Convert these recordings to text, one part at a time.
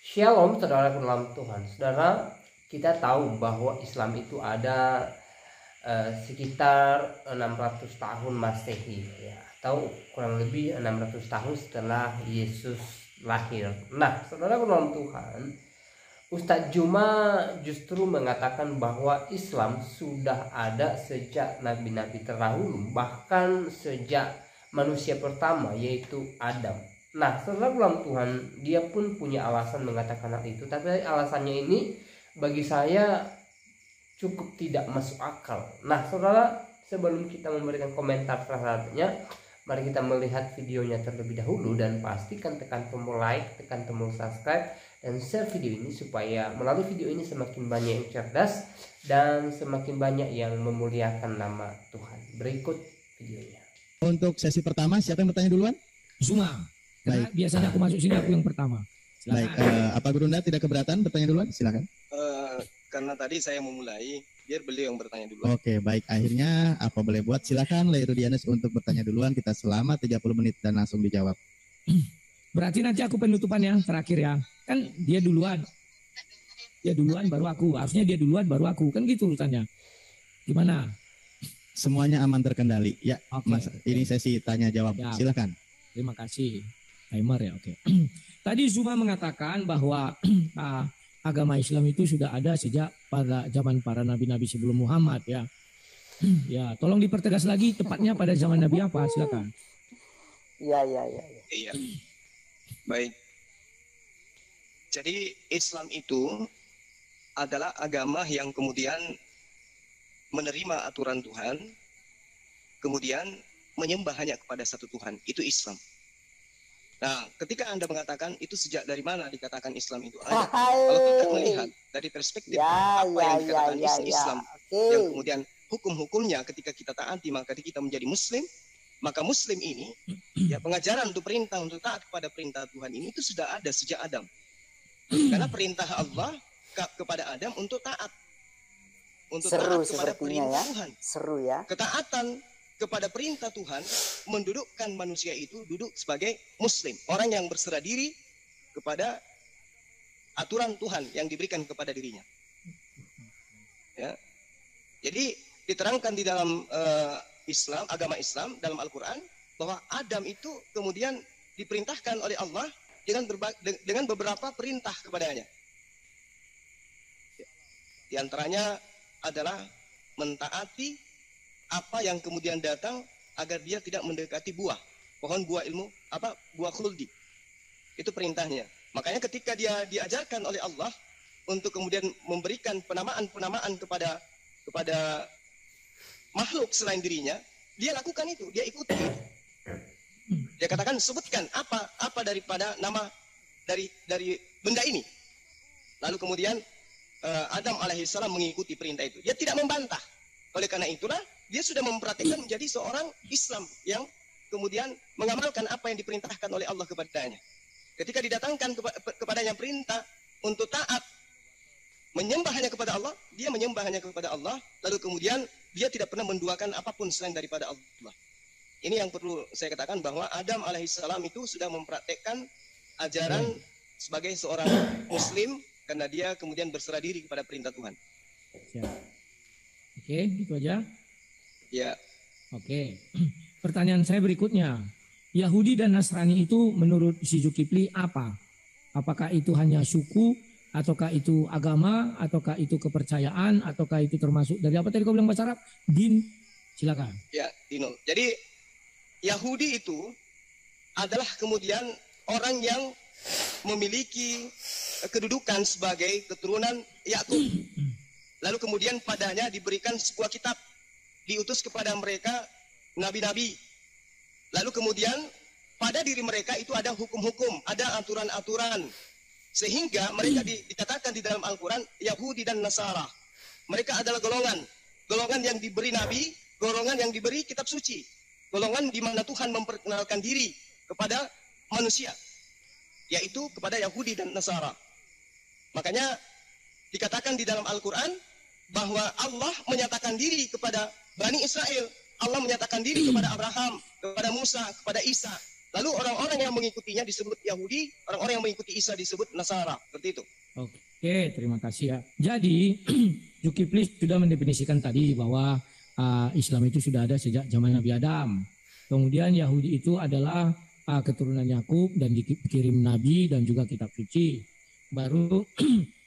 Shalom saudara dalam Tuhan. Saudara, kita tahu bahwa Islam itu ada sekitar 600 tahun Masehi ya, atau kurang lebih 600 tahun setelah Yesus lahir. Nah, saudara dalam Tuhan, Ustadz Juma justru mengatakan bahwa Islam sudah ada sejak nabi-nabi terdahulu, bahkan sejak manusia pertama yaitu Adam. Nah, saudara dalam Tuhan, dia pun punya alasan mengatakan hal itu, tapi alasannya ini bagi saya cukup tidak masuk akal. Nah, saudara, sebelum kita memberikan komentar terhadapnya, mari kita melihat videonya terlebih dahulu dan pastikan tekan tombol like, tekan tombol subscribe, dan share video ini supaya melalui video ini semakin banyak yang cerdas dan semakin banyak yang memuliakan nama Tuhan. Berikut videonya. Untuk sesi pertama, siapa yang bertanya duluan? Zuma. Karena biasanya aku masuk sini aku yang pertama. Silakan. Baik, apa Gurunda tidak keberatan bertanya duluan? Silakan. Karena tadi saya memulai, biar beliau yang bertanya dulu. Oke, baik. Akhirnya apa boleh buat? Silakan Leirudianus untuk bertanya duluan. Kita selama 30 menit dan langsung dijawab. Berarti nanti aku penutupannya terakhir ya. Kan dia duluan. Dia duluan baru aku. Harusnya dia duluan baru aku. Kan gitu urutannya. Gimana? Semuanya aman terkendali. Ya, Oke. Mas, ini sesi tanya jawab. Ya. Silakan. Terima kasih. Timer ya, oke. Tadi Zuma mengatakan bahwa agama Islam itu sudah ada sejak pada zaman para nabi-nabi sebelum Muhammad ya. Ya, tolong dipertegas lagi tepatnya pada zaman Nabi apa? Silakan. Iya. Baik. Jadi Islam itu adalah agama yang kemudian menerima aturan Tuhan, kemudian menyembah hanya kepada satu Tuhan. Itu Islam. Nah, ketika Anda mengatakan itu sejak dari mana dikatakan Islam itu ada? Kalau kita melihat dari perspektif apa yang dikatakan Islam, yang kemudian hukum-hukumnya ketika kita taati maka kita menjadi Muslim, maka Muslim ini, ya pengajaran untuk perintah untuk taat kepada perintah Tuhan ini itu sudah ada sejak Adam. Karena perintah Allah kepada Adam untuk taat, untuk taat kepada perintah Tuhan. Seru ya. Ketaatan kepada perintah Tuhan mendudukkan manusia itu duduk sebagai Muslim, orang yang berserah diri kepada aturan Tuhan yang diberikan kepada dirinya. Ya. Jadi diterangkan di dalam Islam, agama Islam dalam Al-Quran bahwa Adam itu kemudian diperintahkan oleh Allah dengan beberapa perintah kepadanya. Di antaranya adalah mentaati apa yang kemudian datang agar dia tidak mendekati pohon buah ilmu, buah khuldi. Itu perintahnya. Makanya ketika dia diajarkan oleh Allah untuk kemudian memberikan penamaan kepada makhluk selain dirinya, dia lakukan itu, dia ikuti itu. Dia katakan sebutkan apa daripada nama dari benda ini. Lalu kemudian Adam alaihissalam mengikuti perintah itu. Dia tidak membantah. Oleh karena itulah dia sudah mempraktikkan menjadi seorang Islam yang kemudian mengamalkan apa yang diperintahkan oleh Allah kepadanya. Ketika didatangkan kepadanya perintah untuk taat, menyembah hanya kepada Allah, dia menyembah hanya kepada Allah, lalu kemudian dia tidak pernah menduakan apapun selain daripada Allah. Ini yang perlu saya katakan bahwa Adam alaihissalam itu sudah mempraktekkan ajaran sebagai seorang Muslim karena dia kemudian berserah diri kepada perintah Tuhan. Oke, itu aja. Ya. Oke. Pertanyaan saya berikutnya. Yahudi dan Nasrani itu menurut si Zulkifli apa? Apakah itu hanya suku, ataukah itu agama, ataukah itu kepercayaan, ataukah itu termasuk dari apa tadi kau bilang bahasa Arab? Din. Silakan. Ya, Dino. Jadi Yahudi itu adalah kemudian orang yang memiliki kedudukan sebagai keturunan Yakub. Lalu kemudian padanya diberikan sebuah kitab, diutus kepada mereka nabi-nabi. Lalu kemudian pada diri mereka itu ada hukum-hukum, ada aturan-aturan. Sehingga mereka dikatakan di dalam Al-Quran Yahudi dan Nasara. Mereka adalah golongan yang diberi nabi, golongan yang diberi kitab suci, golongan di mana Tuhan memperkenalkan diri kepada manusia, yaitu kepada Yahudi dan Nasara. Makanya dikatakan di dalam Al-Quran bahwa Allah menyatakan diri kepada Bani Israel. Allah menyatakan diri kepada Abraham, kepada Musa, kepada Isa. Lalu orang-orang yang mengikutinya disebut Yahudi, orang-orang yang mengikuti Isa disebut Nasara. Seperti itu. Oke, terima kasih ya. Jadi Zulkifli sudah mendefinisikan tadi bahwa Islam itu sudah ada sejak zaman Nabi Adam. Kemudian Yahudi itu adalah keturunan Yakub dan dikirim Nabi dan juga kitab suci. Baru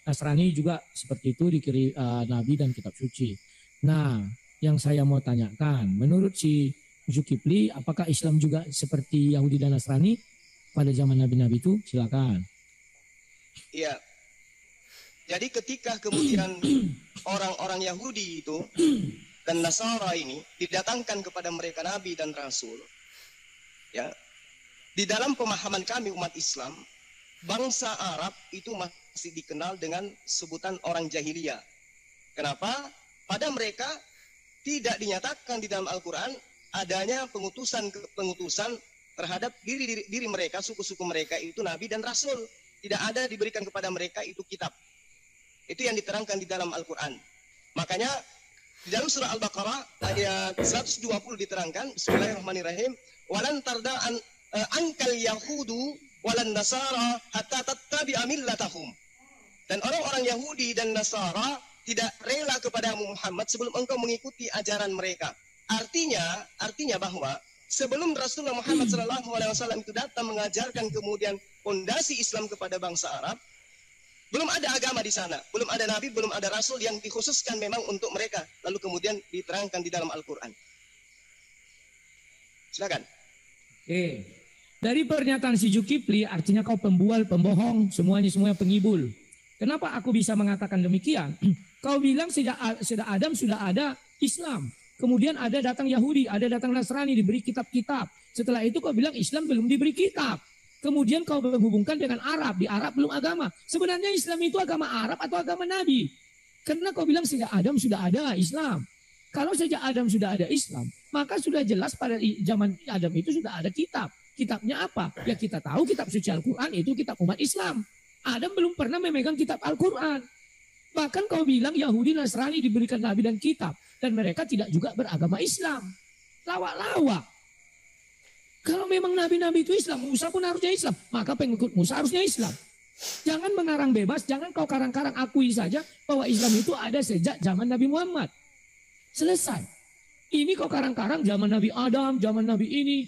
Nasrani juga seperti itu dikirim Nabi dan kitab suci. Nah, yang saya mau tanyakan, menurut si Zulkifli, apakah Islam juga seperti Yahudi dan Nasrani pada zaman Nabi-Nabi itu? Silakan. Iya. Jadi ketika kemudian orang-orang Yahudi itu dan Nasara ini didatangkan kepada mereka Nabi dan Rasul, ya, di dalam pemahaman kami umat Islam, bangsa Arab itu masih dikenal dengan sebutan orang jahiliyah. Kenapa? Pada mereka tidak dinyatakan di dalam Al-Quran adanya pengutusan terhadap diri mereka, suku-suku mereka itu Nabi dan Rasul. Tidak ada diberikan kepada mereka itu kitab. Itu yang diterangkan di dalam Al-Quran. Makanya di dalam surah Al-Baqarah ayat 120 diterangkan, Bismillahirrahmanirrahim, walan tarda ankal yahudu walan nasara hatta tattabi'a millatahum. Dan orang-orang Yahudi dan Nasara tidak rela kepada Muhammad sebelum engkau mengikuti ajaran mereka. Artinya bahwa sebelum Rasulullah Muhammad SAW itu datang mengajarkan kemudian fondasi Islam kepada bangsa Arab, belum ada agama di sana, belum ada nabi, belum ada rasul yang dikhususkan memang untuk mereka, lalu kemudian diterangkan di dalam Al-Quran. Silakan. Oke. Dari pernyataan si Zulkifli, artinya kau pembual, pembohong, semuanya pengibul. Kenapa aku bisa mengatakan demikian? Kau bilang sejak Adam sudah ada Islam. Kemudian ada datang Yahudi, ada datang Nasrani, diberi kitab-kitab. Setelah itu kau bilang Islam belum diberi kitab. Kemudian kau menghubungkan dengan Arab. Di Arab belum agama. Sebenarnya Islam itu agama Arab atau agama Nabi? Karena kau bilang sejak Adam sudah ada Islam. Kalau sejak Adam sudah ada Islam, maka sudah jelas pada zaman Adam itu sudah ada kitab. Kitabnya apa? Ya kita tahu kitab suci Al-Quran itu kitab umat Islam. Adam belum pernah memegang kitab Al-Quran. Bahkan kau bilang Yahudi Nasrani diberikan Nabi dan kitab. Dan mereka tidak juga beragama Islam. Lawak-lawak. Kalau memang Nabi-Nabi itu Islam, Musa pun harusnya Islam. Maka pengikut Musa harusnya Islam. Jangan mengarang bebas, jangan kau karang-karang akui saja bahwa Islam itu ada sejak zaman Nabi Muhammad. Selesai. Ini kau karang-karang zaman Nabi Adam, zaman Nabi ini.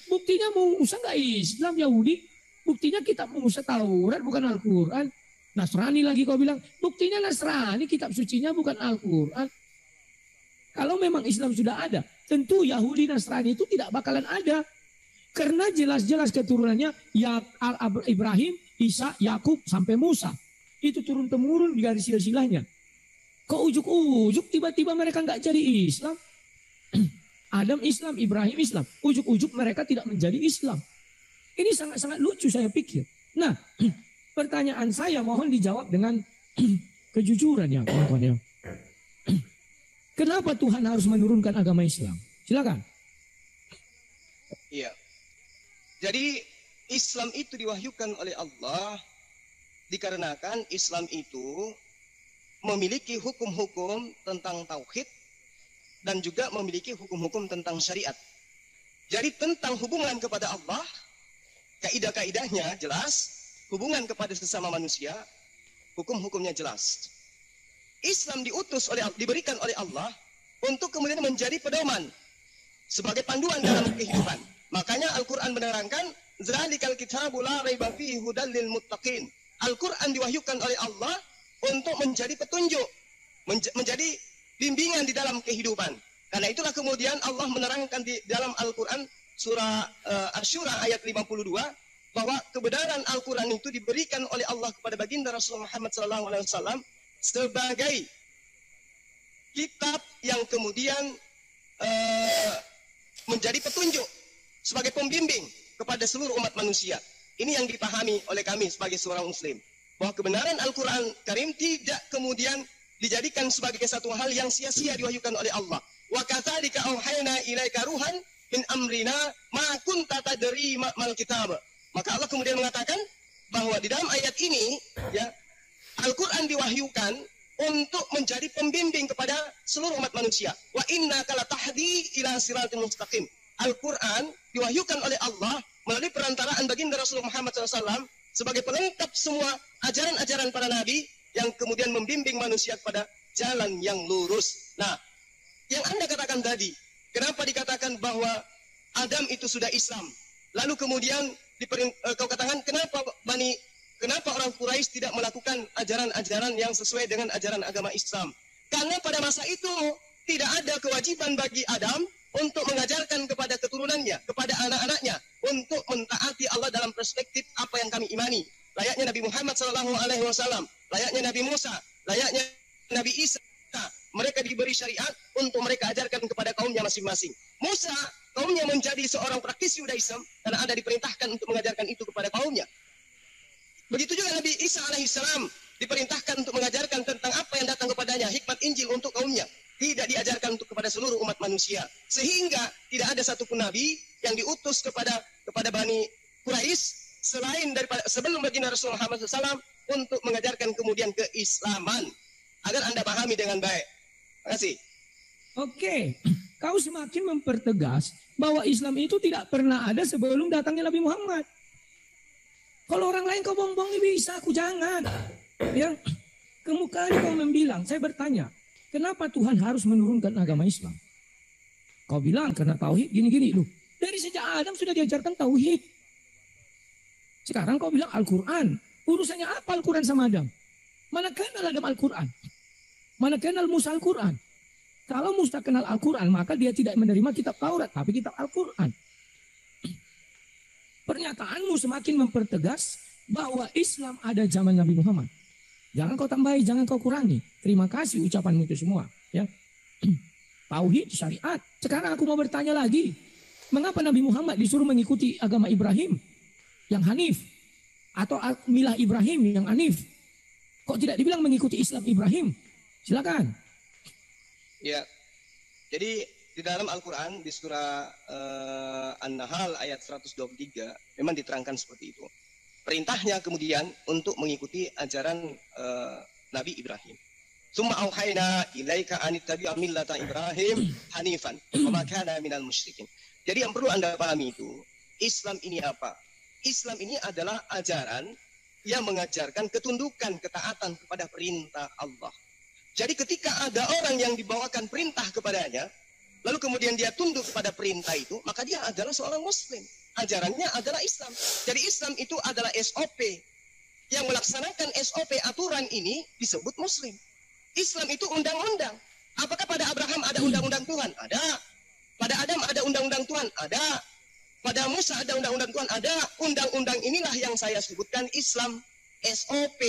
Buktinya Musa nggak Islam, Yahudi. Buktinya kitab Musa Taurat bukan Al-Quran. Nasrani lagi kau bilang, buktinya Nasrani kitab sucinya bukan Al-Quran. Kalau memang Islam sudah ada, tentu Yahudi Nasrani itu tidak bakalan ada. Karena jelas-jelas keturunannya ya Ibrahim, Isa, Yakub sampai Musa. Itu turun-temurun di garis silsilahnya. Kok ujuk-ujuk tiba-tiba mereka nggak jadi Islam? Adam Islam, Ibrahim Islam. Ujuk-ujuk mereka tidak menjadi Islam. Ini sangat-sangat lucu saya pikir. Nah, pertanyaan saya mohon dijawab dengan kejujuran ya kawan-kawan ya. Kenapa Tuhan harus menurunkan agama Islam? Silakan. Iya. Jadi Islam itu diwahyukan oleh Allah dikarenakan Islam itu memiliki hukum-hukum tentang tauhid dan juga memiliki hukum-hukum tentang syariat. Jadi tentang hubungan kepada Allah, kaidah-kaidahnya jelas, hubungan kepada sesama manusia, hukum-hukumnya jelas. Islam diberikan oleh Allah untuk kemudian menjadi pedoman sebagai panduan dalam kehidupan. Makanya Al-Quran menerangkan, "Zalikal kitabu la raiba fihi hudal lil muttaqin." Al-Quran diwahyukan oleh Allah untuk menjadi petunjuk, menjadi bimbingan di dalam kehidupan. Karena itulah kemudian Allah menerangkan di dalam Al-Quran surah Asy-Syura ayat 52 bahwa kebenaran Al-Quran itu diberikan oleh Allah kepada baginda Rasulullah Muhammad SAW sebagai kitab yang kemudian menjadi petunjuk sebagai pembimbing kepada seluruh umat manusia. Ini yang dipahami oleh kami sebagai seorang muslim, bahwa kebenaran Al-Quran Karim tidak kemudian dijadikan sebagai satu hal yang sia-sia diwahyukan oleh Allah. Wa kadzalika auhayna ilaika ruhan min amrina ma kunta tadri mal kitab. Maka Allah kemudian mengatakan bahwa di dalam ayat ini ya Al-Quran diwahyukan untuk menjadi pembimbing kepada seluruh umat manusia. Wa innaka latahdi ila siratal mustaqim. Al-Quran diwahyukan oleh Allah melalui perantaraan baginda Rasulullah Muhammad SAW sebagai pelengkap semua ajaran-ajaran para nabi yang kemudian membimbing manusia kepada jalan yang lurus. Nah, yang Anda katakan tadi, kenapa dikatakan bahwa Adam itu sudah Islam? Lalu kemudian kau katakan kenapa orang Quraisy tidak melakukan ajaran-ajaran yang sesuai dengan ajaran agama Islam? Karena pada masa itu tidak ada kewajiban bagi Adam untuk mengajarkan kepada keturunannya, kepada anak-anaknya, untuk mentaati Allah dalam perspektif apa yang kami imani. Layaknya Nabi Muhammad SAW, layaknya Nabi Musa, layaknya Nabi Isa. Mereka diberi syariat untuk mereka ajarkan kepada kaumnya masing-masing. Musa, kaumnya menjadi seorang praktisi Judaism karena ada diperintahkan untuk mengajarkan itu kepada kaumnya. Begitu juga Nabi Isa alaihissalam diperintahkan untuk mengajarkan tentang apa yang datang kepadanya, hikmat Injil untuk kaumnya. Tidak diajarkan untuk kepada seluruh umat manusia. Sehingga tidak ada satupun nabi yang diutus kepada Bani Quraisy sebelum baginda Rasulullah Muhammad SAW untuk mengajarkan kemudian keislaman. Agar Anda pahami dengan baik. Terima kasih. Oke, kau semakin mempertegas bahwa Islam itu tidak pernah ada sebelum datangnya Nabi Muhammad. Kalau orang lain kau bohong-bohong bisa, aku jangan. Ya, kemudian kau membilang, saya bertanya, kenapa Tuhan harus menurunkan agama Islam? Kau bilang karena tauhid gini-gini. Loh, dari sejak Adam sudah diajarkan tauhid. Sekarang kau bilang Al-Quran. Urusannya apa Al-Quran sama Adam? Mana kenal Adam Al-Quran? Mana kenal Musa Al-Quran? Kalau Musa kenal Al-Quran, maka dia tidak menerima kitab Taurat, tapi kitab Al-Quran. Pernyataanmu semakin mempertegas bahwa Islam ada zaman Nabi Muhammad. Jangan kau tambahi, jangan kau kurangi. Terima kasih ucapanmu itu semua. Ya. Tauhid, syariat. Sekarang aku mau bertanya lagi. Mengapa Nabi Muhammad disuruh mengikuti agama Ibrahim yang Hanif? Atau milah Ibrahim yang Hanif? Kok tidak dibilang mengikuti Islam Ibrahim? Silakan. Ya, jadi di dalam Al-Quran di surah An-Nahl ayat 123 memang diterangkan seperti itu. Perintahnya kemudian untuk mengikuti ajaran Nabi Ibrahim. Summa auhayna ilaika an ittabi'a millata Ibrahim hanifan wa ma kana minal musyrikin. Jadi yang perlu Anda pahami itu, Islam ini apa? Islam ini adalah ajaran yang mengajarkan ketundukan, ketaatan kepada perintah Allah. Jadi ketika ada orang yang dibawakan perintah kepadanya, lalu kemudian dia tunduk kepada perintah itu, maka dia adalah seorang Muslim. Ajarannya adalah Islam. Jadi Islam itu adalah SOP. Yang melaksanakan SOP aturan ini disebut Muslim. Islam itu undang-undang. Apakah pada Abraham ada undang-undang Tuhan? Ada. Pada Adam ada undang-undang Tuhan? Ada. Pada Musa ada undang-undang Tuhan? Ada. Undang-undang inilah yang saya sebutkan Islam. SOP.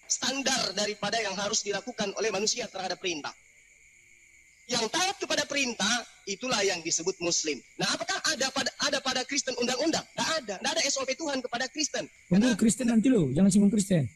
Standar daripada yang harus dilakukan oleh manusia terhadap perintah. Yang taat kepada perintah, itulah yang disebut Muslim. Nah, apakah ada pada Kristen undang-undang? Tidak ada. Tidak ada SOP Tuhan kepada Kristen. Tunggu Kristen nanti lo, jangan singgung Kristen.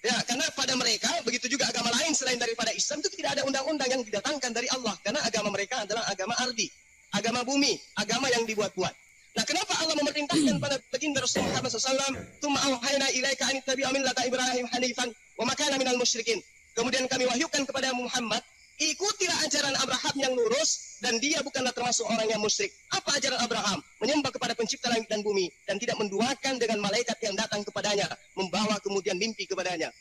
Ya, karena pada mereka, begitu juga agama lain selain daripada Islam, itu tidak ada undang-undang yang didatangkan dari Allah. Karena agama mereka adalah agama ardi, agama bumi, agama yang dibuat-buat. Nah, kenapa Allah memerintahkan pada baginda Rasulullah SAW, "Tsumma auhayna ilaika an ittabi'a millata Ibrahim hanifan wa ma kana minal musyrikin." Kemudian kami wahyukan kepada Muhammad, ikutilah ajaran Abraham yang lurus dan dia bukanlah termasuk orang yang musyrik. Apa ajaran Abraham? Menyembah kepada pencipta langit dan bumi dan tidak menduakan dengan malaikat yang datang kepadanya, membawa kemudian mimpi kepadanya.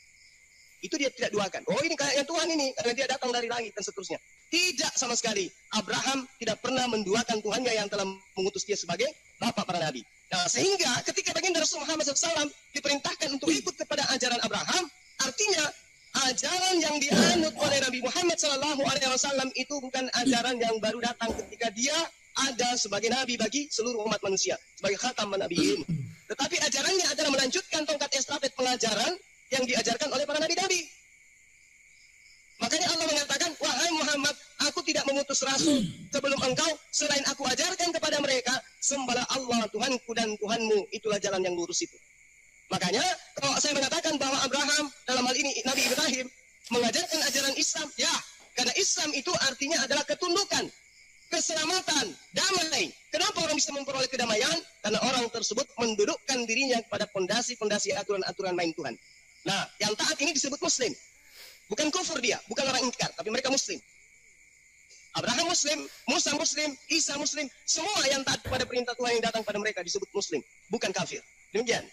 Itu dia tidak duakan. Oh, ini kayaknya Tuhan ini karena dia datang dari langit dan seterusnya. Tidak sama sekali. Abraham tidak pernah menduakan Tuhannya yang telah mengutus dia sebagai bapak para nabi. Nah, sehingga ketika baginda Rasulullah Muhammad SAW diperintahkan untuk ikut kepada ajaran Abraham, artinya ajaran yang dianut oleh Nabi Muhammad SAW itu bukan ajaran yang baru datang ketika dia ada sebagai nabi bagi seluruh umat manusia, sebagai khatam nabiin. Tetapi ajarannya adalah melanjutkan tongkat estafet pengajaran yang diajarkan oleh para nabi-nabi. Makanya Allah mengatakan, "Wahai Muhammad, aku tidak mengutus rasul sebelum engkau, selain aku ajarkan kepada mereka, sembahlah Allah Tuhanku dan Tuhanmu, itulah jalan yang lurus itu." Makanya kalau saya mengatakan bahwa Abraham, dalam hal ini Nabi Ibrahim, mengajarkan ajaran Islam, ya, karena Islam itu artinya adalah ketundukan, keselamatan, damai. Kenapa orang bisa memperoleh kedamaian? Karena orang tersebut mendudukkan dirinya pada pondasi-pondasi aturan-aturan main Tuhan. Nah, yang taat ini disebut Muslim. Bukan kufur dia, bukan orang ingkar, tapi mereka Muslim. Abraham Muslim, Musa Muslim, Isa Muslim, semua yang taat pada perintah Tuhan yang datang pada mereka disebut Muslim, bukan kafir. Demikian.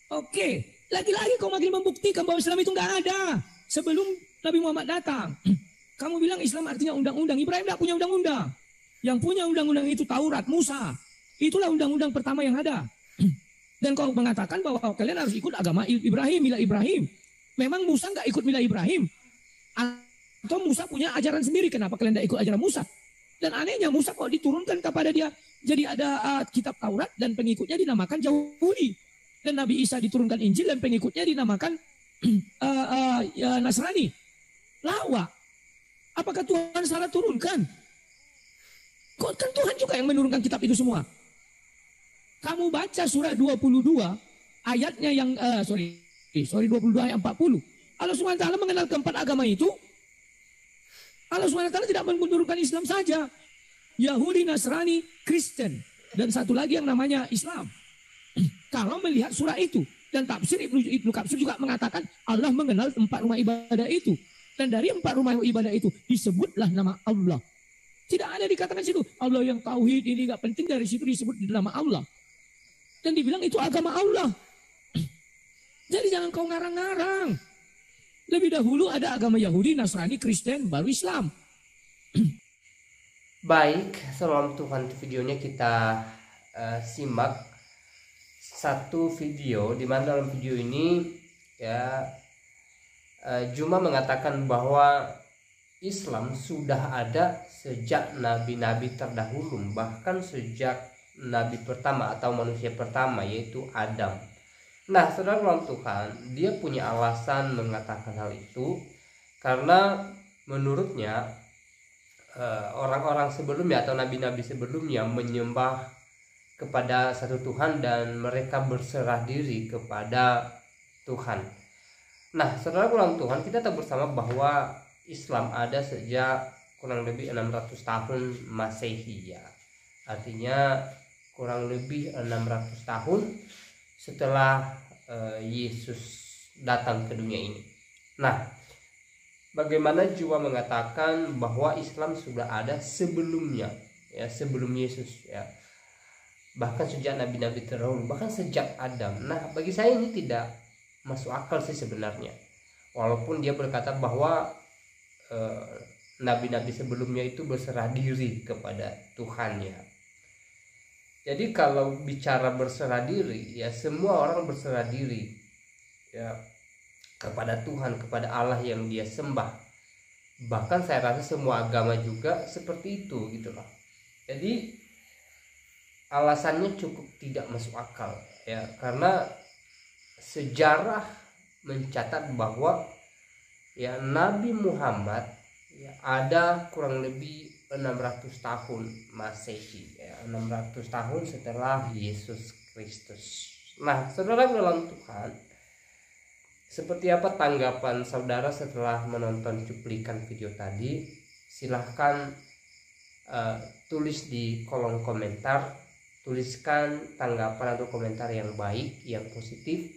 Oke, lagi-lagi kau makin membuktikan bahwa Islam itu nggak ada sebelum Nabi Muhammad datang. Kamu bilang Islam artinya undang-undang. Ibrahim tidak punya undang-undang. Yang punya undang-undang itu Taurat, Musa. Itulah undang-undang pertama yang ada. Dan kau mengatakan bahwa kalian harus ikut agama Ibrahim, milah Ibrahim. Memang Musa nggak ikut milah Ibrahim? Atau Musa punya ajaran sendiri? Kenapa kalian tidak ikut ajaran Musa? Dan anehnya Musa kok diturunkan kepada dia. Jadi ada kitab Taurat dan pengikutnya dinamakan Yahudi. Dan Nabi Isa diturunkan Injil dan pengikutnya dinamakan Nasrani. Lawak. Apakah Tuhan salah turunkan? Kok kan Tuhan juga yang menurunkan kitab itu semua. Kamu baca surah 22 ayatnya yang 22 ayat 40. Allah SWT mengenal keempat agama itu. Allah SWT tidak menurunkan Islam saja. Yahudi, Nasrani, Kristen. Dan satu lagi yang namanya Islam. Kalau melihat surah itu. Dan tafsir Ibnu Katsir juga mengatakan Allah mengenal 4 rumah ibadah itu. Dan dari 4 rumah ibadah itu disebutlah nama Allah. Tidak ada dikatakan situ. Allah yang tauhid ini gak penting, dari situ disebut nama Allah. Dan dibilang itu agama Allah. Jadi jangan kau ngarang-ngarang. Lebih dahulu ada agama Yahudi, Nasrani, Kristen, baru Islam. Baik, salam Tuhan, videonya kita simak satu video di mana dalam video ini ya Juma mengatakan bahwa Islam sudah ada sejak nabi-nabi terdahulu, bahkan sejak nabi pertama atau manusia pertama, yaitu Adam. Nah, saudara dalam Tuhan, dia punya alasan mengatakan hal itu karena menurutnya orang-orang sebelumnya atau nabi-nabi sebelumnya menyembah kepada satu Tuhan dan mereka berserah diri kepada Tuhan. Nah, saudara dalam Tuhan, kita tahu bersama bahwa Islam ada sejak kurang lebih 600 tahun Masehi ya. Artinya kurang lebih 600 tahun setelah Yesus datang ke dunia ini. Nah, bagaimana Jua mengatakan bahwa Islam sudah ada sebelumnya ya, sebelum Yesus ya. Bahkan sejak nabi-nabi terdahulu, bahkan sejak Adam. Nah, bagi saya ini tidak masuk akal sih sebenarnya. Walaupun dia berkata bahwa nabi-nabi sebelumnya itu berserah diri kepada Tuhan ya. Jadi kalau bicara berserah diri ya, semua orang berserah diri ya kepada Tuhan, kepada Allah yang dia sembah. Bahkan saya rasa semua agama juga seperti itu gitu loh. Jadi alasannya cukup tidak masuk akal ya, karena sejarah mencatat bahwa ya Nabi Muhammad ya, ada kurang lebih 600 tahun Masehi ya, 600 tahun setelah Yesus Kristus. Nah, saudara dalam Tuhan, seperti apa tanggapan saudara setelah menonton cuplikan video tadi? Silahkan tulis di kolom komentar, tuliskan tanggapan atau komentar yang baik, yang positif,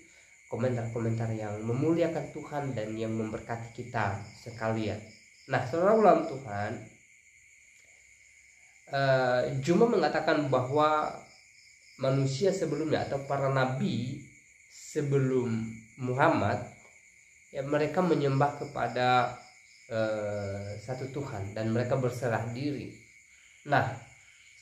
komentar-komentar yang memuliakan Tuhan dan yang memberkati kita sekalian. Nah, saudara dalam Tuhan, Juma mengatakan bahwa manusia sebelumnya atau para nabi sebelum Muhammad ya, mereka menyembah kepada satu Tuhan dan mereka berserah diri. Nah,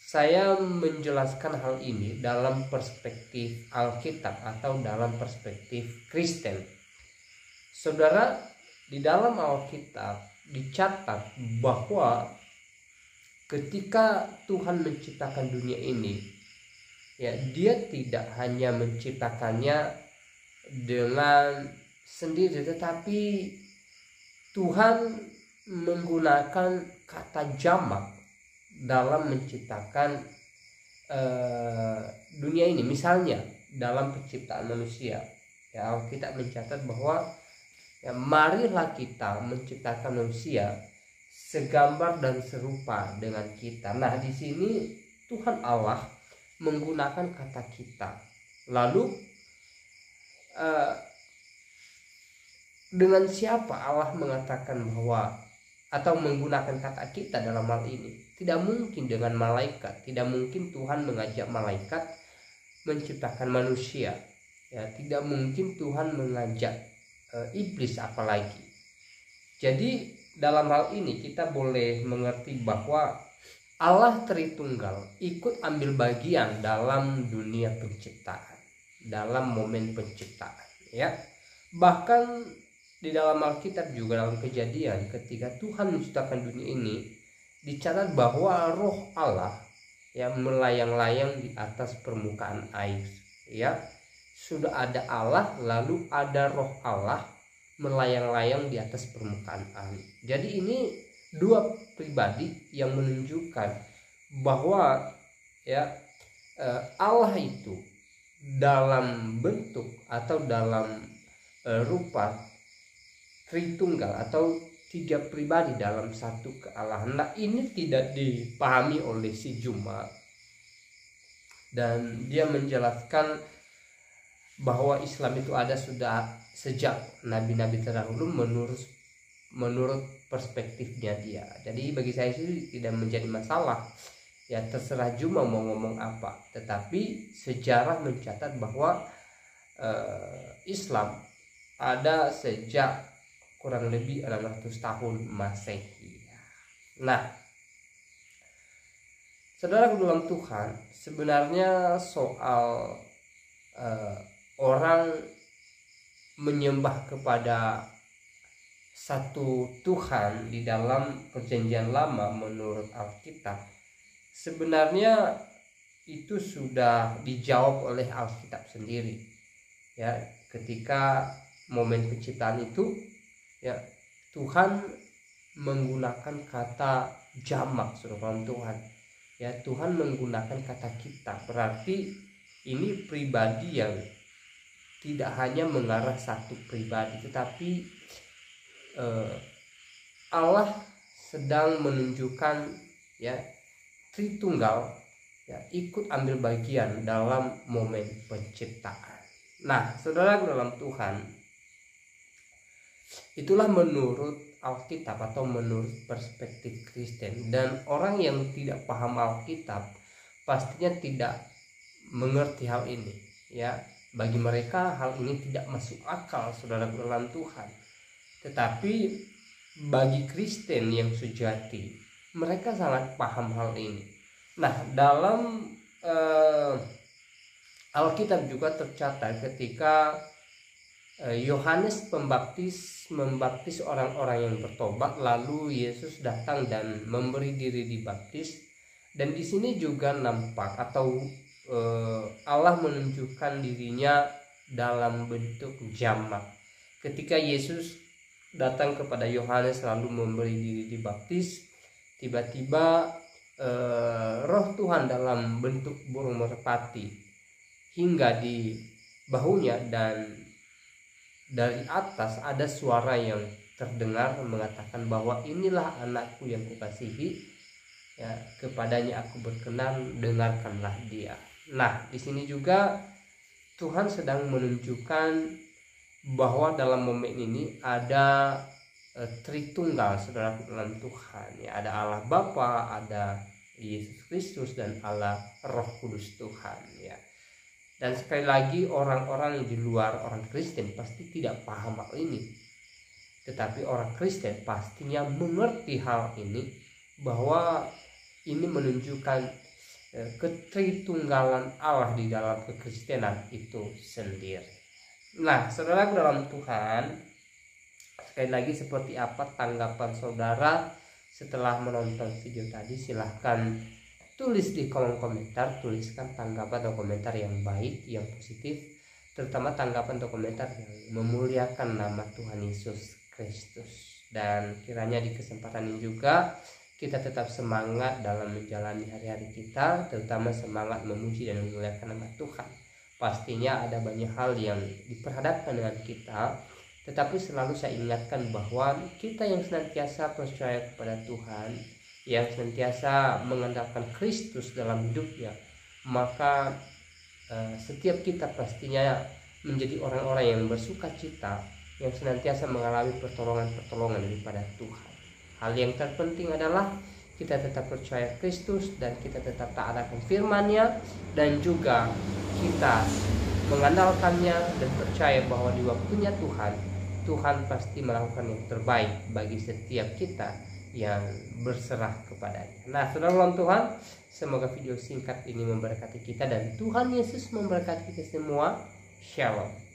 saya menjelaskan hal ini dalam perspektif Alkitab atau dalam perspektif Kristen. Saudara, di dalam Alkitab dicatat bahwa ketika Tuhan menciptakan dunia ini ya, dia tidak hanya menciptakannya dengan sendiri, tetapi Tuhan menggunakan kata jamak dalam menciptakan dunia ini. Misalnya dalam penciptaan manusia ya, kita mencatat bahwa ya, marilah kita menciptakan manusia segambar dan serupa dengan kita. Nah, di sini Tuhan Allah menggunakan kata kita. Lalu dengan siapa Allah mengatakan bahwa atau menggunakan kata kita dalam hal ini. Tidak mungkin dengan malaikat, tidak mungkin Tuhan mengajak malaikat menciptakan manusia. Ya, tidak mungkin Tuhan mengajak iblis apalagi. Jadi dalam hal ini kita boleh mengerti bahwa Allah Tritunggal ikut ambil bagian dalam dunia penciptaan, dalam momen penciptaan, ya. Bahkan di dalam Alkitab juga dalam Kejadian ketika Tuhan menciptakan dunia ini dicatat bahwa roh Allah yang melayang-layang di atas permukaan air, ya. Sudah ada Allah, lalu ada roh Allah melayang-layang di atas permukaan air. Jadi ini dua pribadi yang menunjukkan bahwa ya Allah itu dalam bentuk atau dalam rupa Tritunggal atau tiga pribadi dalam satu kealahan. Nah, ini tidak dipahami oleh si Juma, dan dia menjelaskan bahwa Islam itu ada sudah sejak nabi-nabi terdahulu menurut perspektifnya dia. Jadi bagi saya sih tidak menjadi masalah, ya terserah Juma mau ngomong apa, tetapi sejarah mencatat bahwa Islam ada sejak kurang lebih 600 tahun Masehi. Nah, saudara dalam Tuhan, sebenarnya soal orang menyembah kepada satu Tuhan di dalam Perjanjian Lama menurut Alkitab, sebenarnya itu sudah dijawab oleh Alkitab sendiri. Ya, ketika momen penciptaan itu, ya Tuhan menggunakan kata jamak, saudara Tuhan. Ya, Tuhan menggunakan kata kita, berarti ini pribadi yang tidak hanya mengarah satu pribadi, tetapi Allah sedang menunjukkan ya Tritunggal ya ikut ambil bagian dalam momen penciptaan. Nah, saudara dalam Tuhan, itulah menurut Alkitab atau menurut perspektif Kristen, dan orang yang tidak paham Alkitab pastinya tidak mengerti hal ini, ya. Bagi mereka hal ini tidak masuk akal, saudara dalam Tuhan. Tetapi bagi Kristen yang sejati, mereka sangat paham hal ini. Nah, dalam Alkitab juga tercatat ketika Yohanes Pembaptis membaptis orang-orang yang bertobat, lalu Yesus datang dan memberi diri dibaptis. Dan di sini juga nampak atau Allah menunjukkan dirinya dalam bentuk jamak. Ketika Yesus datang kepada Yohanes lalu memberi diri dibaptis, tiba-tiba roh Tuhan dalam bentuk burung merpati hingga di bahunya, dan dari atas ada suara yang terdengar mengatakan bahwa inilah anakku yang kukasihi, ya, kepadanya aku berkenan, dengarkanlah dia. Nah, di sini juga Tuhan sedang menunjukkan bahwa dalam momen ini ada Tritunggal, saudara dalam Tuhan. Ya, ada Allah Bapa, ada Yesus Kristus, dan Allah Roh Kudus Tuhan. Ya. Dan sekali lagi orang-orang di luar orang Kristen pasti tidak paham hal ini. Tetapi orang Kristen pastinya mengerti hal ini, bahwa ini menunjukkan ketritunggalan Allah di dalam kekristenan itu sendiri. Nah, saudara dalam Tuhan, sekali lagi seperti apa tanggapan saudara setelah menonton video tadi? Silahkan tulis di kolom komentar, tuliskan tanggapan atau komentar yang baik, yang positif, terutama tanggapan atau komentar yang memuliakan nama Tuhan Yesus Kristus. Dan kiranya di kesempatan ini juga kita tetap semangat dalam menjalani hari-hari kita, terutama semangat memuji dan memuliakan nama Tuhan. Pastinya ada banyak hal yang diperhadapkan dengan kita, tetapi selalu saya ingatkan bahwa kita yang senantiasa percaya kepada Tuhan, yang senantiasa mengandalkan Kristus dalam hidupnya, maka setiap kita pastinya menjadi orang-orang yang bersuka cita, yang senantiasa mengalami pertolongan-pertolongan daripada Tuhan. Hal yang terpenting adalah kita tetap percaya Kristus dan kita tetap taat akan firman-Nya, dan juga kita mengandalkannya dan percaya bahwa di waktunya Tuhan pasti melakukan yang terbaik bagi setiap kita yang berserah kepadanya. Nah, saudara dalam Tuhan, semoga video singkat ini memberkati kita dan Tuhan Yesus memberkati kita semua. Shalom.